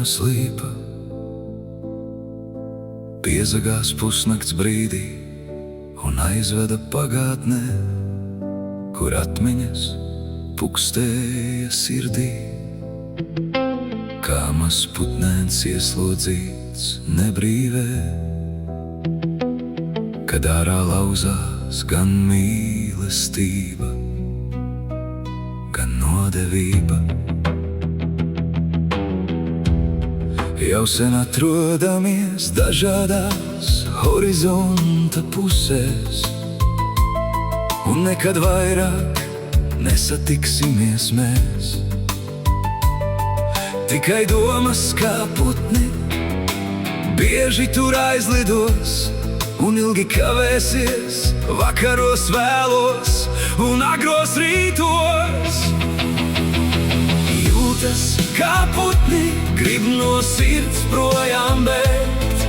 dienas līpa piezagās pusnakts brīdī un aizveda pagātnē, kur atmiņas pukstēja sirdī. Kā mazs putnēns ieslodzīts nebrīvē, kad ārā lauzās gan mīlestība, gan nodevība. Jau sen atrodamies dažādās horizonta pusēs, un nekad vairāk nesatiksimies mēs. Tikai domas kā putni bieži tur aizlidos un ilgi kavēsies vakaros vēlos un agros rītos. Jūtas kā putni, grib no sirds projām bēgt,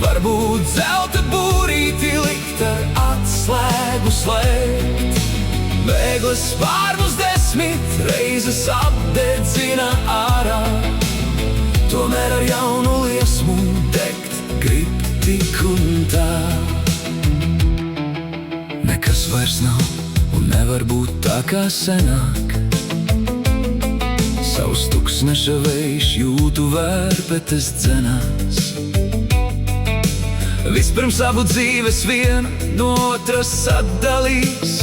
varbūt zelta būrīti likt ar atslēgu slēgt. Bēgles spārnus 10 reizes apdedzina ārā, tomēr ar jaunu liesmu degt grib tik un tā. Nekas vairs nav un nevar būt tā kā senāk. Savs tuksneša vējš jūtu vērpetes dzenās. Vispirms abu dzīves viena no otras atdalīs,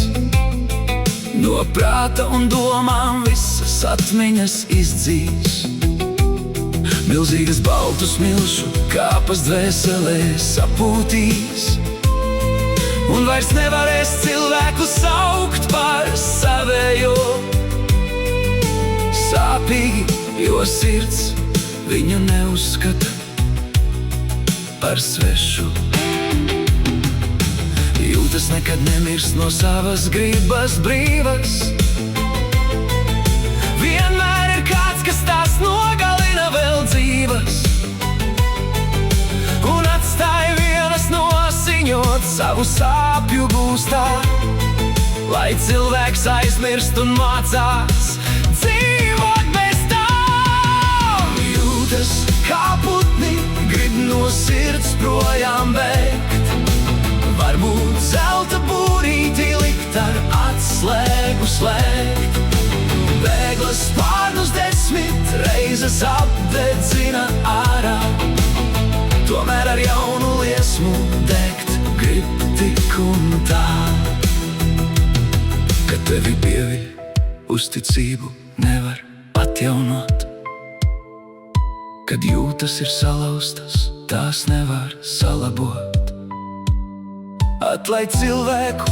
no prāta un domām visas atmiņas izdzīs. Milzīgas baltu smilšu kāpas dvēselē sapūtīs, un vairs nevarēs cilvēku saukt par savējo. Sāpīgi, jo sirds viņu neuzskata par svešu. Jūtas nekad nemirst no savas gribas brīvas. Vienmēr ir kāds, kas tās nogalina vēl dzīvas, un atstāj vienas nosiņot savu sāpju gūstā, lai cilvēks aizmirst un mācās dzīvot bez tām. Jūtas kā putni, grib no sirds projām bēgt, varbūt zelta būrīti likt ar atslēgu slēgt. Bēgles spārnus 10 reizes apdedzina ārā, tomēr ar jaunu liesmu degt grib tik un tā. Kad tevi pieviļ, uzticību nevar atjaunot. Kad jūtas ir salauztas, tās nevar salabot. Atlaid cilvēku,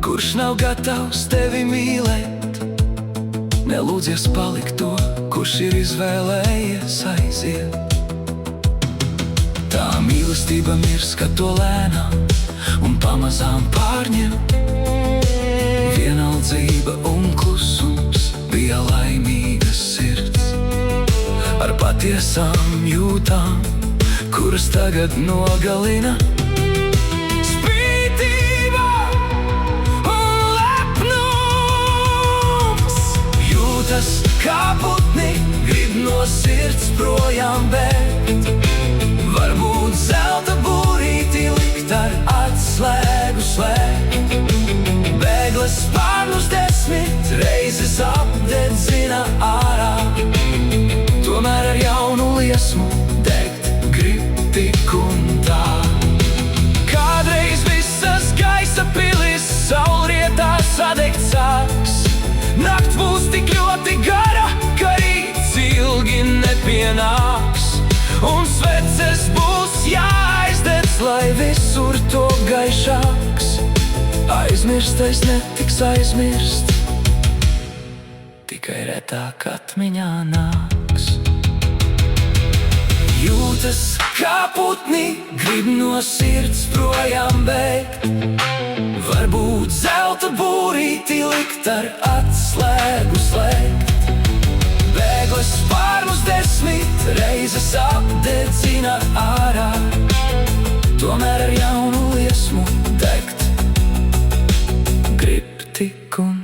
kurš nav gatavs tevi mīlēt, nelūdzies palikt to, kurš ir izvēlējies aiziet. Tā mīlestība mirst, kad to lēnām un pamazām pārņem. Vienaldzība un klusums bija laimīgas sirds, ar patiesām jūtām, kuras tagad nogalina. Kā putni, grib no sirds projām bēgt, varbūt zelta būrīti likt ar atslēgu slēgt. Bēgles spārnus 10 reizes apdedzina ārā, tomēr ar jaunu liesmu degt grib tik un tā. Kādreiz visas gaisa pilis saulrietā sadegt sāks, nakts būs tik ļoti gara, ka rīts ilgi nepienāks, un sveces būs jāaizdedz, lai visur to gaišāks. Aizmirstais netiks aizmirst, tikai retāk atmiņā nāks. Jūtas kā putni, grib no sirds projām bēgt, varbūt zelta būrīti likt ar atslēgu slēgt. Bēgles spārnus 10 reizes apdedzina ārā, tomēr ar jaunu liesmu degt grib tik un